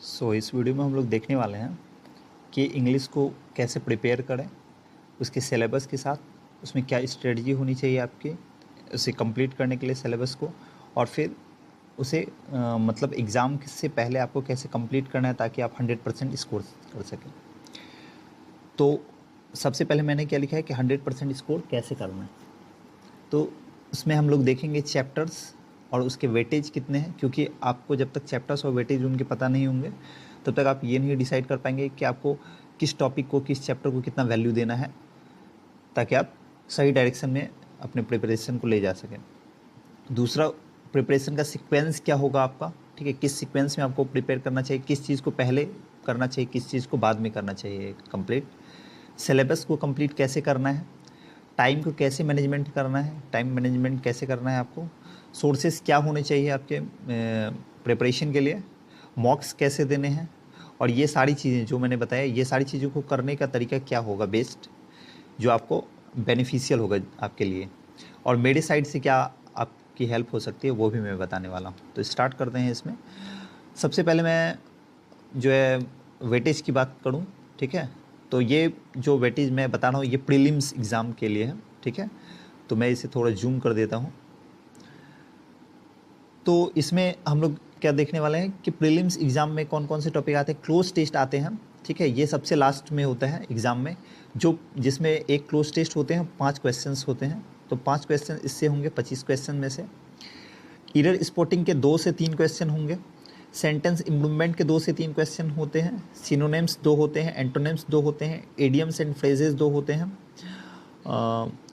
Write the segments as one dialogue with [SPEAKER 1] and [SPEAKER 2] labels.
[SPEAKER 1] इस वीडियो में हम लोग देखने वाले हैं कि इंग्लिश को कैसे प्रिपेयर करें, उसके सिलेबस के साथ उसमें क्या स्ट्रेटजी होनी चाहिए आपकी उसे कंप्लीट करने के लिए सिलेबस को, और फिर उसे मतलब एग्ज़ाम से पहले आपको कैसे कंप्लीट करना है ताकि आप 100% स्कोर कर सकें। तो सबसे पहले मैंने क्या लिखा है कि 100% स्कोर कैसे करना है। तो उसमें हम लोग देखेंगे चैप्टर्स और उसके वेटेज कितने हैं, क्योंकि आपको जब तक चैप्टर्स और वेटेज उनके पता नहीं होंगे तब तक आप ये नहीं डिसाइड कर पाएंगे कि आपको किस टॉपिक को, किस चैप्टर को कितना वैल्यू देना है ताकि आप सही डायरेक्शन में अपने प्रिपरेशन को ले जा सकें। दूसरा, प्रिपरेशन का सीक्वेंस क्या होगा आपका, ठीक है, किस सीक्वेंस में आपको प्रिपेयर करना चाहिए, किस चीज़ को पहले करना चाहिए, किस चीज़ को बाद में करना चाहिए कंप्लीट, सिलेबस को कंप्लीट कैसे करना है, टाइम को कैसे मैनेजमेंट करना है, टाइम मैनेजमेंट कैसे करना है आपको, सोर्सेस क्या होने चाहिए आपके प्रिपरेशन के लिए, मॉक्स कैसे देने हैं, और ये सारी चीज़ें जो मैंने बताया, ये सारी चीज़ों को करने का तरीका क्या होगा बेस्ट, जो आपको बेनिफिशियल होगा आपके लिए, और मेरे साइड से क्या आपकी हेल्प हो सकती है वो भी मैं बताने वाला हूँ। तो स्टार्ट करते हैं इसमें। सबसे पहले मैं जो है वेटेज की बात करूँ, ठीक है, तो ये जो वेटेज मैं बता रहा हूँ ये प्रीलिम्स एग्ज़ाम के लिए है, ठीक है। तो मैं इसे थोड़ा जूम कर देता हूँ। तो इसमें हम लोग क्या देखने वाले हैं कि प्रीलिम्स एग्ज़ाम में कौन कौन से टॉपिक आते हैं। क्लोज टेस्ट आते हैं, ठीक है, ये सबसे लास्ट में होता है एग्ज़ाम में, जो जिसमें एक क्लोज टेस्ट होते हैं, 5 क्वेश्चंस होते हैं। तो 5 क्वेश्चन इससे होंगे 25 क्वेश्चन में से। एरर स्पॉटिंग के 2 से 3 क्वेश्चन होंगे। सेंटेंस इम्प्रूवमेंट के 2 से 3 क्वेश्चन होते हैं। सिनोनिम्स 2 होते हैं, एंटोनिम्स 2 होते हैं, इडियम्स एंड फ्रेजेस 2 होते हैं।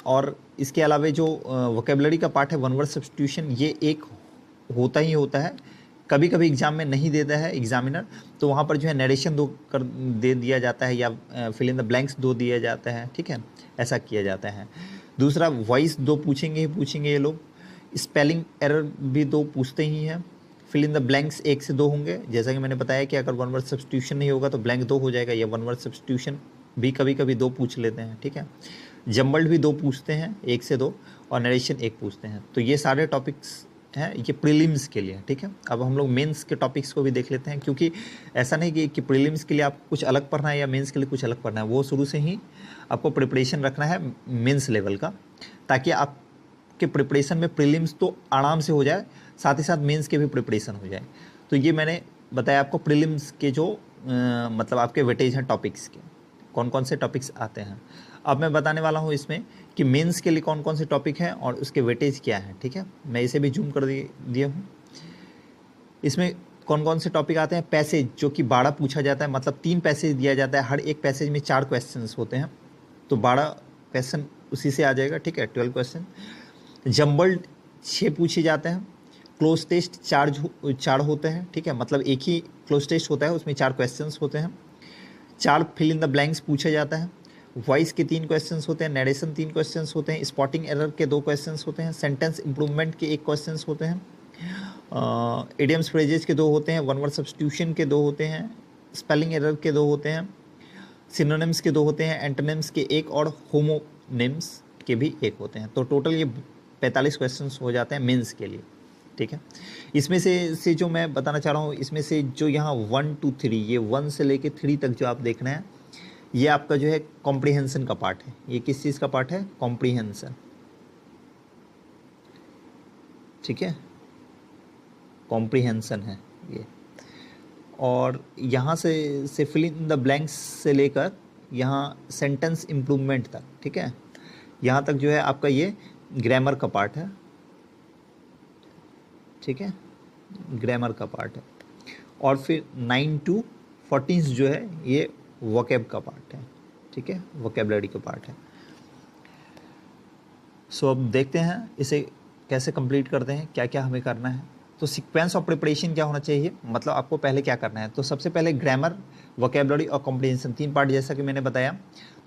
[SPEAKER 1] और इसके अलावा जो वोकेबलरी का पार्ट है, वन वर्ड सब्स्टिट्यूशन, ये एक होता ही होता है। कभी कभी एग्जाम में नहीं देता है एग्जामिनर, तो वहाँ पर जो है नरेशन दे दिया जाता है, या फिल इन द ब्लैंक्स 2 दिया जाता है, ठीक है, ऐसा किया जाता है। दूसरा, वॉइस 2 पूछेंगे ही पूछेंगे ये लोग। स्पेलिंग एरर भी 2 पूछते ही हैं। फिल इन द ब्लैंक्स 1 से 2 होंगे, जैसा कि मैंने बताया कि अगर वन वर्ड सब्स्टिट्यूशन नहीं होगा तो ब्लैंक 2 हो जाएगा, या वन वर्ड सब्स्टिट्यूशन भी कभी कभी 2 पूछ लेते हैं, ठीक है। जम्बल्ड भी 2 पूछते हैं, 1 से 2, और नरेशन 1 पूछते हैं। तो ये सारे टॉपिक्स हैं ये प्रीलिम्स के लिए, ठीक है। अब हम लोग मेंस के टॉपिक्स को भी देख लेते हैं, क्योंकि ऐसा नहीं कि प्रीलिम्स के लिए आपको कुछ अलग पढ़ना है या मेंस के लिए कुछ अलग पढ़ना है, वो शुरू से ही आपको प्रिपरेशन रखना है मेंस लेवल का, ताकि आपके प्रिपरेशन में प्रीलिम्स तो आराम से हो जाए, साथ ही साथ मेंस के भी प्रिपरेशन हो जाए। तो ये मैंने बताया आपको प्रीलिम्स के जो मतलब आपके वेटेज हैं टॉपिक्स के, कौन कौन से टॉपिक्स आते हैं। अब मैं बताने वाला हूँ इसमें कि मेंस के लिए कौन कौन से टॉपिक हैं और उसके वेटेज क्या है, ठीक है। मैं इसे भी जूम कर दिया हूँ। इसमें कौन कौन से टॉपिक आते हैं। पैसेज, जो कि 12 पूछा जाता है, मतलब 3 पैसेज दिया जाता है, हर एक पैसेज में 4 क्वेश्चंस होते हैं, तो 12 क्वेश्चन उसी से आ जाएगा, ठीक है, 12 क्वेश्चन। जम्बल्ड 6 पूछे जाते हैं। क्लोज टेस्ट 4 होते हैं, ठीक है, मतलब एक ही क्लोज टेस्ट होता है, उसमें 4 क्वेश्चंस होते हैं। 4 फिल इन द ब्लैंक्स पूछा जाता है। वॉइस के 3 क्वेश्चंस होते हैं, नरेशन 3 क्वेश्चंस होते हैं, स्पॉटिंग एरर के 2 क्वेश्चंस होते हैं, सेंटेंस इंप्रूवमेंट के 1 क्वेश्चंस होते हैं, इडियम्स फ्रेजेस के 2 होते हैं, वन वर्ड सब्स्टिट्यूशन के 2 होते हैं, स्पेलिंग एरर के 2 होते हैं, सिनोनिम्स के 2 होते हैं, एंटोनिम्स के 1 और होमोनिम्स के भी 1 होते हैं। तो टोटल ये 45 क्वेश्चंस हो जाते हैं मेंस के लिए, ठीक है। इसमें से जो मैं बताना चाह रहा हूँ, इसमें से जो यहाँ 1 2 3, ये 1 से लेके 3 तक जो आप देखना है, ये आपका जो है कॉम्प्रिहेंशन का पार्ट है। ये किस चीज़ का पार्ट है? कॉम्प्रिहेंशन, ठीक है, कॉम्प्रिहेंशन है ये। और यहाँ से फिल इन द ब्लैंक्स से लेकर यहाँ सेंटेंस इम्प्रूवमेंट तक, ठीक है, यहाँ तक जो है आपका ये ग्रामर का पार्ट है, ठीक है, ग्रामर का पार्ट है। और फिर 9 to 14 जो है ये वोकैब का पार्ट है, ठीक है, वोकेबलरी का पार्ट है। सो अब देखते हैं इसे कैसे कंप्लीट करते हैं, क्या क्या हमें करना है। तो सीक्वेंस ऑफ प्रिपरेशन क्या होना चाहिए, मतलब आपको पहले क्या करना है। तो सबसे पहले ग्रामर, वोकेबलरी और कॉम्प्रिहेंशन, 3 पार्ट जैसा कि मैंने बताया।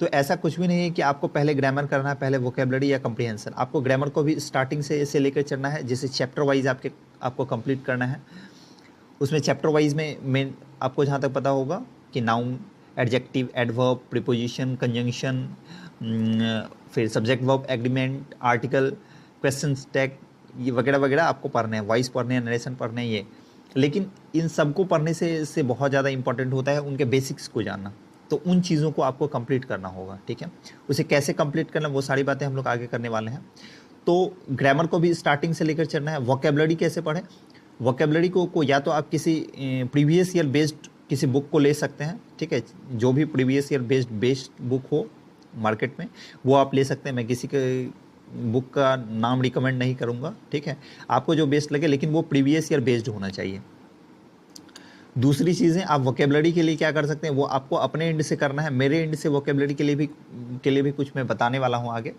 [SPEAKER 1] तो ऐसा कुछ भी नहीं है कि आपको पहले ग्रामर करना है, पहले वोकेबलरी या कॉम्प्रिहेंशन। आपको ग्रामर को भी स्टार्टिंग से लेकर चलना है, जैसे चैप्टर वाइज आपको कंप्लीट करना है। उसमें चैप्टर वाइज में मेन आपको जहाँ तक पता होगा कि noun, adjective, adverb, preposition, conjunction, फिर subject verb agreement, article, question tag, ये वगैरह वगैरह आपको पढ़ने हैं। वॉइस पढ़ने हैं, नरेशन पढ़ने हैं, ये लेकिन इन सबको पढ़ने से बहुत ज़्यादा इंपॉर्टेंट होता है उनके बेसिक्स को जानना। तो उन चीज़ों को आपको कंप्लीट करना होगा, ठीक है। उसे कैसे कंप्लीट करना, वो सारी बातें हम लोग आगे करने वाले हैं। तो ग्रामर को भी स्टार्टिंग से लेकर चलना है। वोकेबलरी कैसे पढ़ें, वोकेबलरी को या तो आप किसी प्रीवियस ईयर बेस्ड किसी बुक को ले सकते हैं, ठीक है। जो भी प्रीवियस ईयर बेस्ड बुक हो मार्केट में वो आप ले सकते हैं। मैं किसी के बुक का नाम रिकमेंड नहीं करूँगा, ठीक है। आपको जो बेस्ट लगे, लेकिन वो प्रीवियस ईयर बेस्ड होना चाहिए। दूसरी चीज़ें आप वोकेबलरी के लिए क्या कर सकते हैं, वो आपको अपने एंड से करना है। मेरे एंड से वोकेबलरी के लिए भी कुछ मैं बताने वाला हूँ आगे,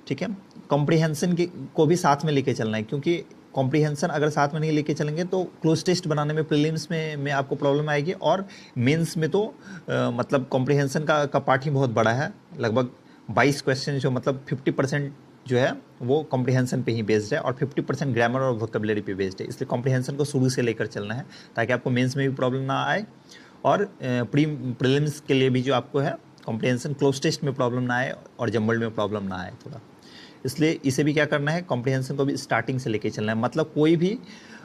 [SPEAKER 1] ठीक है। कॉम्प्रिहेंशन को भी साथ में लेके चलना है, क्योंकि कॉम्प्रिहेंशन अगर साथ में नहीं लेके चलेंगे तो क्लोज टेस्ट बनाने में, प्रीलिम्स में आपको प्रॉब्लम आएगी। और मेंस में तो मतलब कॉम्प्रिहेंशन का पार्ट ही बहुत बड़ा है। लगभग 22 क्वेश्चन जो मतलब 50% जो है वो कॉम्प्रिहेंशन पे ही बेस्ड है और 50% ग्रामर और वोकेबलरी पे बेस्ड है। इसलिए कॉम्प्रिहेंशन को शुरू से लेकर चलना है ताकि आपको मेंस में भी प्रॉब्लम ना आए और प्रीलिम्स के लिए भी जो आपको है कॉम्प्रिहेंशन क्लोज टेस्ट में प्रॉब्लम ना आए और जम्बल्ड में प्रॉब्लम ना आए थोड़ा। इसलिए इसे भी क्या करना है, कॉम्प्रिहेंशन को भी स्टार्टिंग से लेके चलना है। मतलब कोई भी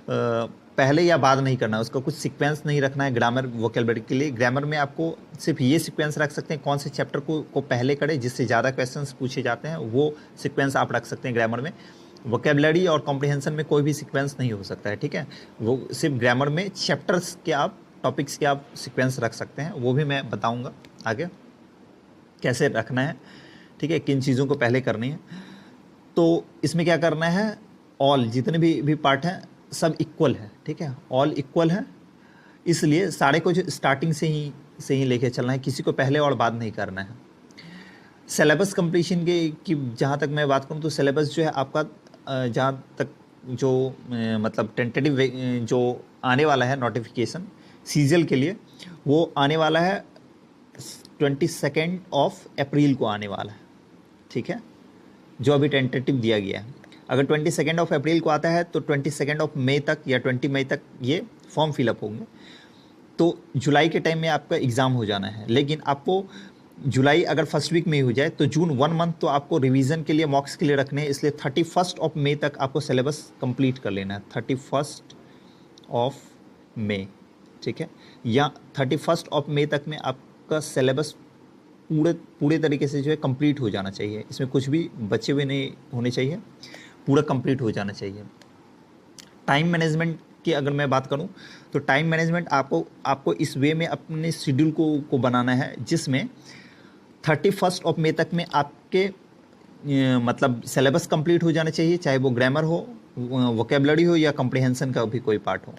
[SPEAKER 1] पहले या बाद नहीं करना है, उसका कुछ सीक्वेंस नहीं रखना है। ग्रामर वोकेबलरी के लिए ग्रामर में आपको सिर्फ ये सीक्वेंस रख सकते हैं, कौन से चैप्टर को पहले करें जिससे ज़्यादा क्वेश्चंस पूछे जाते हैं, वो सीक्वेंस आप रख सकते हैं ग्रामर में। वोकेबलरी और कॉम्प्रिहेंशन में कोई भी सीक्वेंस नहीं हो सकता है, ठीक है। वो सिर्फ ग्रामर में चैप्टर्स के आप, टॉपिक्स के आप सीक्वेंस रख सकते हैं। वो भी मैं बताऊँगा आगे कैसे रखना है, ठीक है, किन चीज़ों को पहले करनी है। तो इसमें क्या करना है, ऑल जितने भी पार्ट हैं सब इक्वल है, ठीक है, ऑल इक्वल है। इसलिए सारे को जो स्टार्टिंग से ही लेके चलना है, किसी को पहले और बाद नहीं करना है। सिलेबस कंप्लीशन की जहाँ तक मैं बात करूँ तो सिलेबस जो है आपका जहाँ तक जो मतलब टेंटेटिव जो आने वाला है नोटिफिकेशन सीजीएल के लिए, वो आने वाला है 22 अप्रैल को आने वाला है, ठीक है, जो अभी टेंटेटिव दिया गया है। अगर 22 अप्रैल को आता है तो 22 मई तक या 20 मई तक ये फॉर्म फिलअप होंगे। तो जुलाई के टाइम में आपका एग्ज़ाम हो जाना है। लेकिन आपको जुलाई अगर फर्स्ट वीक में हो जाए तो जून 1 मंथ तो आपको रिवीजन के लिए, मॉक्स के लिए रखने हैं। इसलिए 31 मई तक आपको सिलेबस कंप्लीट कर लेना है। 31 मई, ठीक है, या 31 मई तक में आपका सिलेबस पूरे तरीके से जो है कंप्लीट हो जाना चाहिए। इसमें कुछ भी बचे हुए नहीं होने चाहिए, पूरा कंप्लीट हो जाना चाहिए। टाइम मैनेजमेंट की अगर मैं बात करूं तो टाइम मैनेजमेंट आपको इस वे में अपने शेड्यूल को बनाना है, जिसमें 31 मई तक में आपके मतलब सिलेबस कंप्लीट हो जाना चाहिए, चाहे वो ग्रामर हो, वोकेबलरी हो या कॉम्प्रिहेंशन का भी कोई पार्ट हो।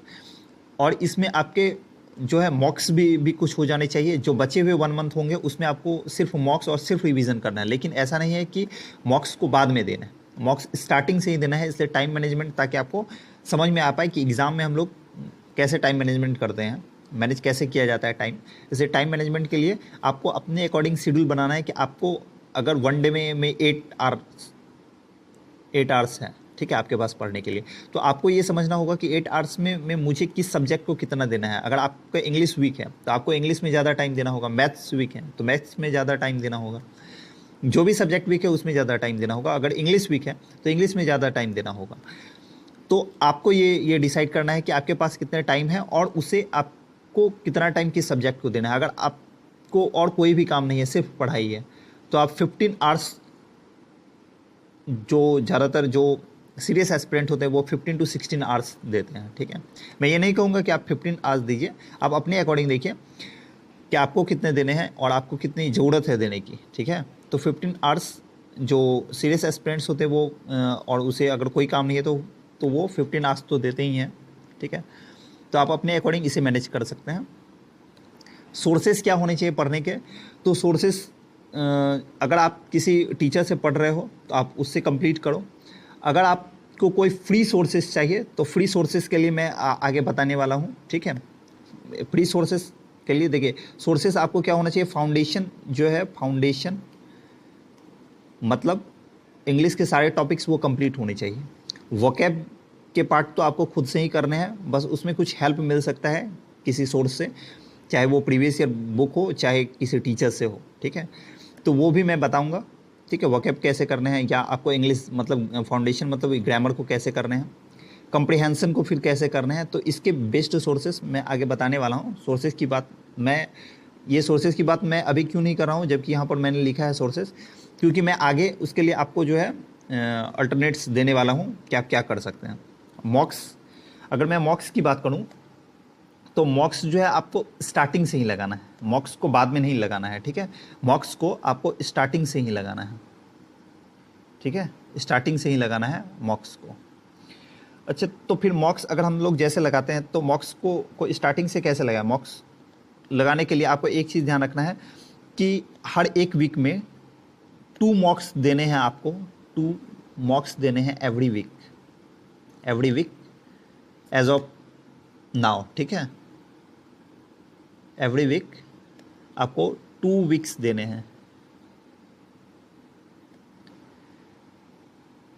[SPEAKER 1] और इसमें आपके जो है मॉक्स भी कुछ हो जाने चाहिए। जो बचे हुए 1 मंथ होंगे उसमें आपको सिर्फ मॉक्स और सिर्फ रिवीजन करना है। लेकिन ऐसा नहीं है कि मॉक्स को बाद में देना है, मॉक्स स्टार्टिंग से ही देना है। इसलिए टाइम मैनेजमेंट, ताकि आपको समझ में आ पाए कि एग्ज़ाम में हम लोग कैसे टाइम मैनेजमेंट करते हैं, मैनेज कैसे किया जाता है टाइम। इसलिए टाइम मैनेजमेंट के लिए आपको अपने अकॉर्डिंग शेड्यूल बनाना है कि आपको अगर 1 डे में 8 आवर्स है, ठीक है, आपके पास पढ़ने के लिए, तो आपको ये समझना होगा कि 8 आवर्स में मुझे किस सब्जेक्ट को कितना देना है। अगर आपका इंग्लिश वीक है तो आपको इंग्लिश में ज़्यादा टाइम देना होगा, मैथ्स वीक है तो मैथ्स में ज़्यादा टाइम देना होगा, जो भी सब्जेक्ट वीक है उसमें ज़्यादा टाइम देना होगा। अगर इंग्लिश वीक है तो इंग्लिश में ज़्यादा टाइम देना होगा। तो आपको ये डिसाइड करना है कि आपके पास कितना टाइम है और उसे आपको कितना टाइम किस सब्जेक्ट को देना है। अगर आपको और कोई भी काम नहीं है, सिर्फ पढ़ाई है, तो आप 15 आवर्स, जो ज़्यादातर जो सीरियस एस्पिरेंट होते हैं वो 15 to 16 आवर्स देते हैं, ठीक है। मैं ये नहीं कहूँगा कि आप 15 आवर्स दीजिए, आप अपने अकॉर्डिंग देखिए कि आपको कितने देने हैं और आपको कितनी ज़रूरत है देने की, ठीक है। तो 15 आवर्स जो सीरियस एस्पिरेंट्स होते हैं वो और उसे अगर कोई काम नहीं है तो वो 15 आवर्स तो देते ही हैं, ठीक है। तो आप अपने अकॉर्डिंग इसे मैनेज कर सकते हैं। सोर्सेज क्या होने चाहिए पढ़ने के, तो सोर्सेज अगर आप किसी टीचर से पढ़ रहे हो तो आप उससे कंप्लीट करो। अगर आपको कोई फ्री सोर्सेज चाहिए तो फ्री सोर्सेज के लिए मैं आगे बताने वाला हूँ, ठीक है। फ्री सोर्सेज के लिए देखिए, सोर्सेज आपको क्या होना चाहिए, फाउंडेशन जो है, फाउंडेशन मतलब इंग्लिश के सारे टॉपिक्स वो कंप्लीट होने चाहिए। वोकैब के पार्ट तो आपको खुद से ही करने हैं, बस उसमें कुछ हेल्प मिल सकता है किसी सोर्स से, चाहे वो प्रीवियस ईयर बुक हो चाहे किसी टीचर से हो, ठीक है। तो वो भी मैं बताऊंगा, ठीक है, वोकैब कैसे करने हैं, या आपको इंग्लिश मतलब फाउंडेशन मतलब ग्रामर को कैसे करने हैं, कंप्रिहेंशन को फिर कैसे करना है, तो इसके बेस्ट सोर्सेस मैं आगे बताने वाला हूँ। सोर्सेज की बात ये सोर्सेज की बात मैं अभी क्यों नहीं कर रहा हूँ, जबकि यहाँ पर मैंने लिखा है सोर्सेज, क्योंकि मैं आगे उसके लिए आपको जो है अल्टरनेट्स देने वाला हूँ कि आप क्या कर सकते हैं। मॉक्स, अगर मैं मॉक्स की बात करूँ तो मॉक्स जो है आपको स्टार्टिंग से ही लगाना है, मॉक्स को बाद में नहीं लगाना है, ठीक है। मॉक्स को आपको स्टार्टिंग से ही लगाना है, ठीक है, स्टार्टिंग से ही लगाना है मॉक्स को। अच्छा, तो फिर मॉक्स अगर हम लोग जैसे लगाते हैं तो मॉक्स को स्टार्टिंग से कैसे लगाए? मॉक्स लगाने के लिए आपको एक चीज़ ध्यान रखना है कि हर एक वीक में 2 मॉक्स देने हैं आपको, 2 मॉक्स देने हैं every week as of now, ठीक है। एवरी वीक आपको 2 वीक्स देने हैं,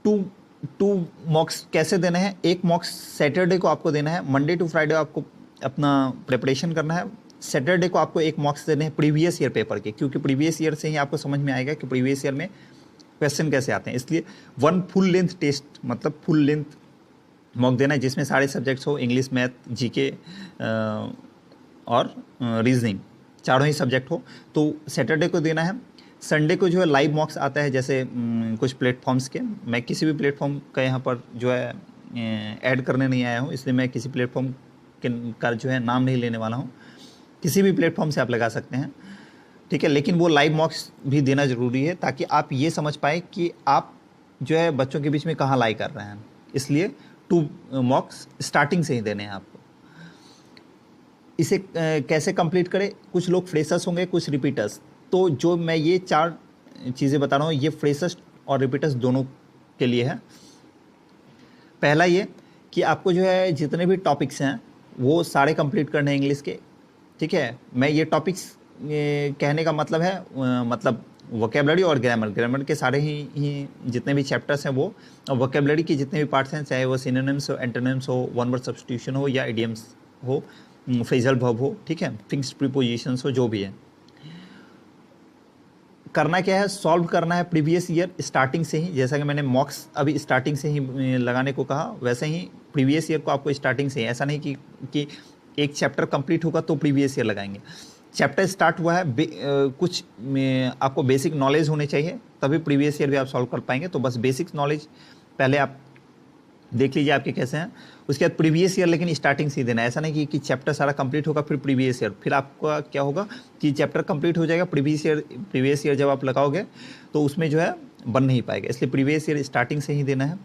[SPEAKER 1] 2 मॉक्स कैसे देने हैं? एक मॉक्स सैटरडे को आपको देना है, मंडे टू फ्राइडे आपको अपना प्रिपरेशन करना है, सैटरडे को आपको एक मॉक्स देने हैं प्रीवियस ईयर पेपर के, क्योंकि प्रीवियस ईयर से ही आपको समझ में आएगा कि प्रीवियस ईयर में क्वेश्चन कैसे आते हैं। इसलिए 1 फुल लेंथ टेस्ट, मतलब फुल लेंथ मॉक देना है जिसमें सारे सब्जेक्ट्स हो, इंग्लिश, मैथ, जीके और रीजनिंग, चारों ही सब्जेक्ट हो, तो सैटरडे को देना है। संडे को जो है लाइव मॉक्स आता है, जैसे कुछ प्लेटफॉर्म्स के, मैं किसी भी प्लेटफॉर्म का यहाँ पर जो है ऐड करने नहीं आया हूँ, इसलिए मैं किसी प्लेटफॉर्म का जो है नाम नहीं लेने वाला हूँ। किसी भी प्लेटफॉर्म से आप लगा सकते हैं, ठीक है, लेकिन वो लाइव मॉक्स भी देना ज़रूरी है ताकि आप ये समझ पाए कि आप जो है बच्चों के बीच में कहाँ लाई कर रहे हैं। इसलिए 2 मॉक्स स्टार्टिंग से ही देने हैं आपको। इसे कैसे कंप्लीट करें? कुछ लोग फ्रेशर्स होंगे, कुछ रिपीटर्स, तो जो मैं ये 4 चीज़ें बता रहा हूँ ये फ्रेशर्स और रिपीटर्स दोनों के लिए है। पहला ये कि आपको जो है जितने भी टॉपिक्स हैं वो सारे कंप्लीट करने हैं इंग्लिश के, ठीक है। मैं ये टॉपिक्स कहने का मतलब है मतलब वोकेबलरी और ग्रामर के सारे ही जितने भी चैप्टर्स हैं वो, और वोकेबलरी के जितने भी पार्ट्स हैं, चाहे वो सिनोनिम्स हो, एंटोनिम्स हो, वन वर्ड सब्स्टिट्यूशन हो या इडियम्स हो, फ्रेजल वर्ब हो, ठीक है, फिक्स्ड प्रीपोजिशंस हो, जो भी है। करना क्या है? सॉल्व करना है प्रीवियस ईयर स्टार्टिंग से ही, जैसा कि मैंने मॉक्स अभी स्टार्टिंग से ही लगाने को कहा, वैसे ही प्रीवियस ईयर को आपको स्टार्टिंग से ही, ऐसा नहीं कि एक चैप्टर कंप्लीट होगा तो प्रीवियस ईयर लगाएंगे। चैप्टर स्टार्ट हुआ है, कुछ आपको बेसिक नॉलेज होने चाहिए, तभी प्रीवियस ईयर भी आप सॉल्व कर पाएंगे। तो बस बेसिक नॉलेज पहले आप देख लीजिए आपके कैसे हैं, उसके बाद प्रीवियस ईयर लेकिन स्टार्टिंग से ही देना है। ऐसा नहीं कि चैप्टर सारा कंप्लीट होगा फिर प्रीवियस ईयर, फिर आपका क्या होगा कि चैप्टर कंप्लीट हो जाएगा, प्रीवियस ईयर जब आप लगाओगे तो उसमें जो है बन नहीं पाएगा, इसलिए प्रीवियस ईयर स्टार्टिंग से ही देना है।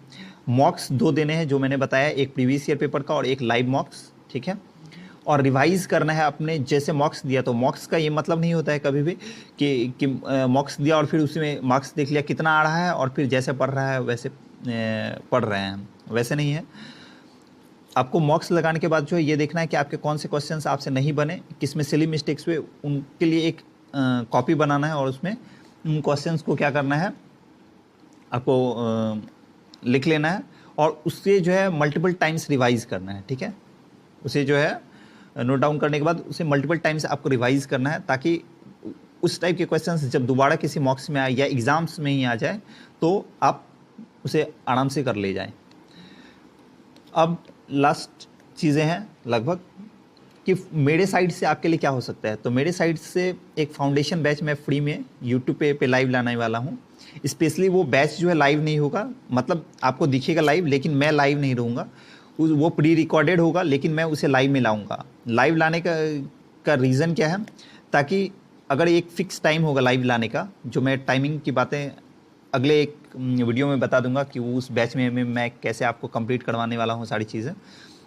[SPEAKER 1] मॉक्स 2 देने हैं जो मैंने बताया, एक प्रीवियस ईयर पेपर का और एक लाइव मॉक्स, ठीक है। और रिवाइज करना है अपने, जैसे मॉक्स दिया तो मॉक्स का ये मतलब नहीं होता है कभी भी कि मॉक्स दिया और फिर उसमें मार्क्स देख लिया कितना आ रहा है और फिर जैसे पढ़ रहा है वैसे पढ़ रहे हैं, वैसे नहीं है। आपको मॉक्स लगाने के बाद जो है ये देखना है कि आपके कौन से क्वेश्चंस आपसे नहीं बने, किसमें सिली मिस्टेक्स हुए, उनके लिए एक कॉपी बनाना है और उसमें उन क्वेश्चंस को क्या करना है आपको लिख लेना है और उससे जो है मल्टीपल टाइम्स रिवाइज करना है, ठीक है। उसे जो है नोट डाउन करने के बाद उसे मल्टीपल टाइम्स आपको रिवाइज करना है ताकि उस टाइप के क्वेश्चंस जब दोबारा किसी मॉक्स में आए या एग्ज़ाम्स में ही आ जाए तो आप उसे आराम से कर ले जाएं। अब लास्ट चीज़ें हैं लगभग कि मेरे साइड से आपके लिए क्या हो सकता है। तो मेरे साइड से एक फाउंडेशन बैच मैं फ्री में यूट्यूब पे लाइव लाने वाला हूँ। स्पेशली वो बैच जो है लाइव नहीं होगा, मतलब आपको दिखेगा लाइव लेकिन मैं लाइव नहीं रहूँगा, वो प्री रिकॉर्डेड होगा लेकिन मैं उसे लाइव में लाऊंगा। लाइव लाने का रीज़न क्या है, ताकि अगर एक फ़िक्स टाइम होगा लाइव लाने का, जो मैं टाइमिंग की बातें अगले एक वीडियो में बता दूंगा कि वो उस बैच में मैं कैसे आपको कंप्लीट करवाने वाला हूँ सारी चीज़ें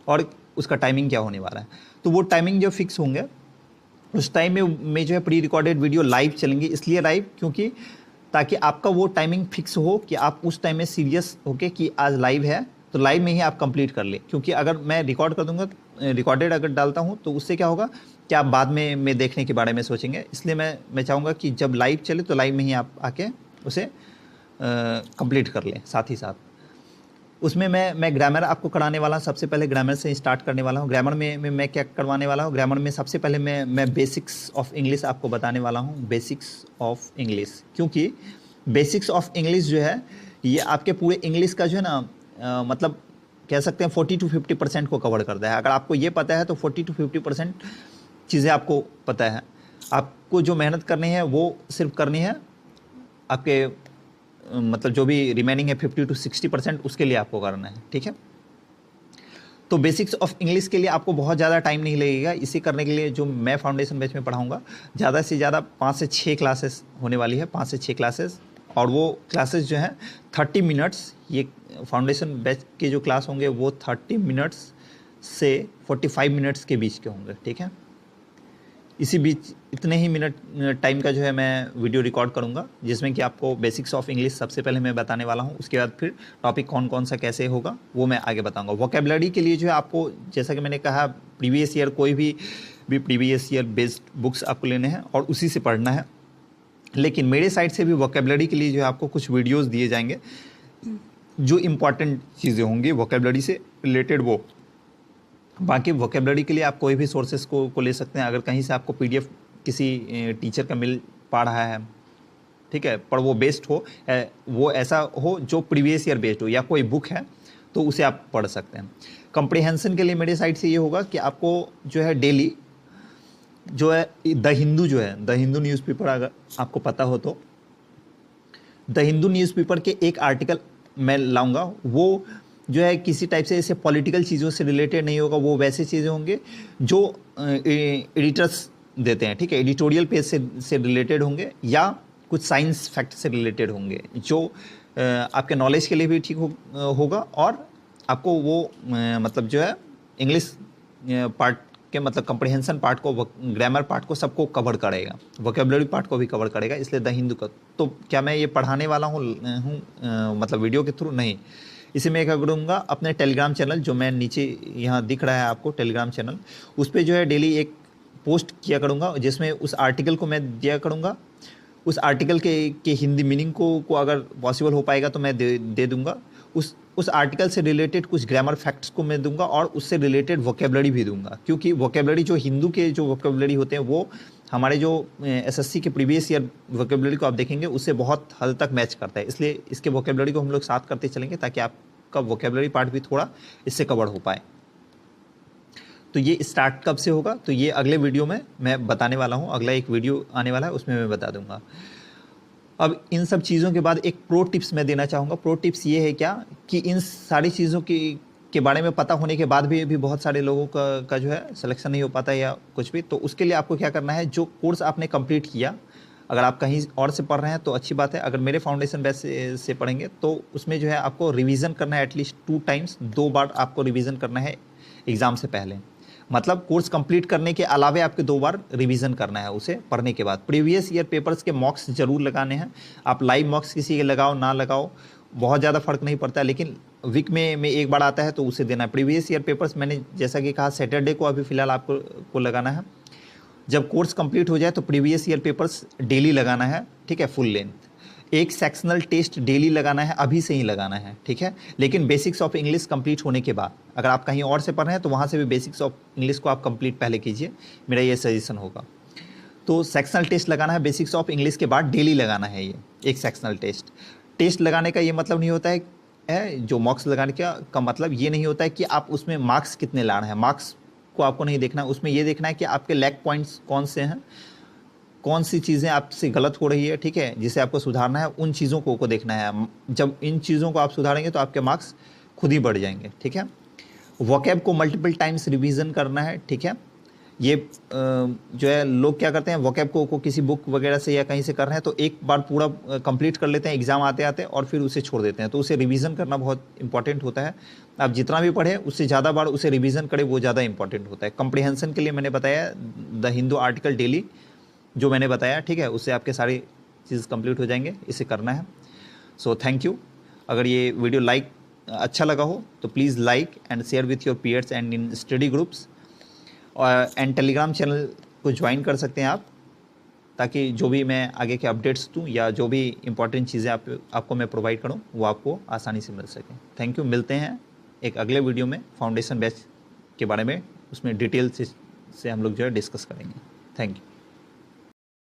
[SPEAKER 1] और उसका टाइमिंग क्या होने वाला है। तो वो टाइमिंग जो फिक्स होंगे उस टाइम में जो है प्री रिकॉर्डेड वीडियो लाइव चलेंगी, इसलिए लाइव क्योंकि ताकि आपका वो टाइमिंग फिक्स हो कि आप उस टाइम में सीरियस होके कि आज लाइव है तो लाइव में ही आप कंप्लीट कर ले। क्योंकि अगर मैं रिकॉर्ड कर दूंगा, रिकॉर्डेड अगर डालता हूं तो उससे क्या होगा कि आप बाद में देखने के बारे में सोचेंगे, इसलिए मैं चाहूँगा कि जब लाइव चले तो लाइव में ही आप आके उसे कंप्लीट कर लें। साथ ही साथ उसमें मैं ग्रामर आपको कराने वाला हूँ। सबसे पहले ग्रामर से स्टार्ट करने वाला हूँ। ग्रामर में मैं क्या करवाने वाला हूँ, ग्रामर में सबसे पहले मैं बेसिक्स ऑफ इंग्लिश आपको बताने वाला हूँ। बेसिक्स ऑफ इंग्लिश, क्योंकि बेसिक्स ऑफ इंग्लिश जो है ये आपके पूरे इंग्लिश का जो है ना मतलब कह सकते हैं 40 to 50% को कवर करता है। अगर आपको ये पता है तो 40 to 50% चीज़ें आपको पता है। आपको जो मेहनत करनी है वो सिर्फ करनी है आपके मतलब जो भी रिमेनिंग है 50 to 60% उसके लिए आपको करना है, ठीक है। तो बेसिक्स ऑफ इंग्लिश के लिए आपको बहुत ज़्यादा टाइम नहीं लगेगा। इसे करने के लिए जो मैं फाउंडेशन बैच में पढ़ाऊँगा ज़्यादा से ज़्यादा 5 से 6 क्लासेस होने वाली है, 5 से 6 क्लासेस। और वो क्लासेस जो हैं 30 मिनट्स, ये फाउंडेशन बैच के जो क्लास होंगे वो 30 मिनट्स से 45 मिनट्स के बीच के होंगे, ठीक है। इसी बीच इतने ही मिनट टाइम का जो है मैं वीडियो रिकॉर्ड करूंगा, जिसमें कि आपको बेसिक्स ऑफ इंग्लिश सबसे पहले मैं बताने वाला हूं। उसके बाद फिर टॉपिक कौन कौन सा कैसे होगा वो मैं आगे बताऊंगा। वोकेबलरी के लिए जो है आपको, जैसा कि मैंने कहा, प्रीवियस ईयर कोई भी प्रीवियस ईयर बेस्ड बुक्स आपको लेने हैं और उसी से पढ़ना है। लेकिन मेरे साइड से भी वोकेबलरी के लिए जो है आपको कुछ वीडियोज़ दिए जाएंगे जो इम्पॉर्टेंट चीज़ें होंगी वोकेबलरी से रिलेटेड वो। बाकी वोकेबलरी के लिए आप कोई भी सोर्सेस को ले सकते हैं। अगर कहीं से आपको पीडीएफ किसी टीचर का मिल पा रहा है, ठीक है, पर वो बेस्ड हो, वो ऐसा हो जो प्रीवियस ईयर बेस्ड हो, या कोई बुक है तो उसे आप पढ़ सकते हैं। कम्प्रिहेंशन के लिए मेरे साइड से ये होगा कि आपको जो है डेली जो है द हिंदू जो है, द हिंदू न्यूज़पेपर, अगर आपको पता हो तो द हिंदू न्यूज़पेपर के एक आर्टिकल मैं लाऊंगा। वो जो है किसी टाइप से ऐसे पॉलिटिकल चीज़ों से रिलेटेड नहीं होगा, वो वैसे चीज़ें होंगे जो एडिटर्स देते हैं, ठीक है, एडिटोरियल पेज से रिलेटेड होंगे, या कुछ साइंस फैक्ट से रिलेटेड होंगे जो आपके नॉलेज के लिए भी ठीक होगा, और आपको वो मतलब जो है इंग्लिश पार्ट के मतलब कम्प्रिहेंशन पार्ट को, ग्रामर पार्ट को सबको कवर करेगा, वोकेबलरी पार्ट को भी कवर करेगा। इसलिए द हिंदू का तो क्या मैं ये पढ़ाने वाला हूँ मतलब वीडियो के थ्रू नहीं। इसे मैं क्या करूँगा, अपने टेलीग्राम चैनल जो मैं नीचे यहाँ दिख रहा है आपको टेलीग्राम चैनल, उस पर जो है डेली एक पोस्ट किया करूँगा, जिसमें उस आर्टिकल को मैं दिया करूँगा। उस आर्टिकल के हिंदी मीनिंग को अगर पॉसिबल हो पाएगा तो मैं दे दूँगा। उस आर्टिकल से रिलेटेड कुछ ग्रामर फैक्ट्स को मैं दूंगा और उससे रिलेटेड वोकेबलरी भी दूंगा, क्योंकि वोकेबलरी जो हिंदू के जो वोकेबलरी होते हैं वो हमारे जो एसएससी के प्रीवियस ईयर वोकेबलरी को आप देखेंगे उससे बहुत हद तक मैच करता है। इसलिए इसके वोकेबलरी को हम लोग साथ करते चलेंगे ताकि आपका वोकेबलरी पार्ट भी थोड़ा इससे कवर हो पाए। तो ये स्टार्ट कब से होगा, तो ये अगले वीडियो में मैं बताने वाला हूँ। अगला एक वीडियो आने वाला है, उसमें मैं बता दूंगा। अब इन सब चीज़ों के बाद एक प्रो टिप्स मैं देना चाहूँगा। प्रो टिप्स ये है क्या कि इन सारी चीज़ों के बारे में पता होने के बाद भी बहुत सारे लोगों का जो है सिलेक्शन नहीं हो पाता या कुछ भी। तो उसके लिए आपको क्या करना है, जो कोर्स आपने कंप्लीट किया, अगर आप कहीं और से पढ़ रहे हैं तो अच्छी बात है। अगर मेरे फाउंडेशन बैच से पढ़ेंगे तो उसमें जो है आपको रिवीजन करना है एटलीस्ट 2 टाइम्स, 2 बार आपको रिवीजन करना है एग्ज़ाम से पहले। मतलब कोर्स कंप्लीट करने के अलावा आपके 2 बार रिवीजन करना है उसे पढ़ने के बाद। प्रीवियस ईयर पेपर्स के मॉक्स जरूर लगाने हैं। आप लाइव मॉक्स किसी के लगाओ ना लगाओ, बहुत ज़्यादा फर्क नहीं पड़ता, लेकिन वीक में एक बार आता है तो उसे देना है। प्रीवियस ईयर पेपर्स मैंने जैसा कि कहा सैटरडे को अभी फ़िलहाल आपको लगाना है। जब कोर्स कंप्लीट हो जाए तो प्रीवियस ईयर पेपर्स डेली लगाना है, ठीक है, फुल लेंथ। एक सेक्शनल टेस्ट डेली लगाना है, अभी से ही लगाना है, ठीक है। लेकिन बेसिक्स ऑफ इंग्लिश कंप्लीट होने के बाद, अगर आप कहीं और से पढ़ रहे हैं तो वहाँ से भी बेसिक्स ऑफ इंग्लिश को आप कंप्लीट पहले कीजिए, मेरा ये सजेशन होगा। तो सेक्शनल टेस्ट लगाना है बेसिक्स ऑफ इंग्लिश के बाद, डेली लगाना है ये एक सेक्शनल टेस्ट लगाने का ये मतलब नहीं होता है जो मॉक्स लगाने का मतलब ये नहीं होता है कि आप उसमें मार्क्स कितने ला रहे हैं। मार्क्स को आपको नहीं देखना है, उसमें ये देखना है कि आपके लैक पॉइंट्स कौन से हैं, कौन सी चीज़ें आपसे गलत हो रही है, ठीक है, जिसे आपको सुधारना है, उन चीज़ों को देखना है। जब इन चीज़ों को आप सुधारेंगे तो आपके मार्क्स खुद ही बढ़ जाएंगे, ठीक है। वोकैब को मल्टीपल टाइम्स रिवीजन करना है, ठीक है। ये जो है लोग क्या करते हैं, वोकैब को किसी बुक वगैरह से या कहीं से कर रहे हैं तो एक बार पूरा कंप्लीट कर लेते हैं एग्जाम आते आते और फिर उसे छोड़ देते हैं। तो उसे रिवीजन करना बहुत इंपॉर्टेंट होता है। आप जितना भी पढ़ें उससे ज़्यादा बार उसे रिवीजन करें, वो ज़्यादा इंपॉर्टेंट होता है। कम्प्रिहेंशन के लिए मैंने बताया द हिंदू आर्टिकल डेली जो मैंने बताया, ठीक है, उससे आपके सारी चीज़ कंप्लीट हो जाएंगे। इसे करना है। So thank you. अगर ये वीडियो अच्छा लगा हो तो please like and share with your peers and in study groups, और एंड टेलीग्राम चैनल को ज्वाइन कर सकते हैं आप, ताकि जो भी मैं आगे के अपडेट्स दूँ या जो भी इंपॉर्टेंट चीज़ें आपको मैं प्रोवाइड करूँ वो आपको आसानी से मिल सके। Thank you. मिलते हैं एक अगले वीडियो में फाउंडेशन बैच के बारे में, उसमें डिटेल से हम लोग जो है डिस्कस करेंगे। Thank you.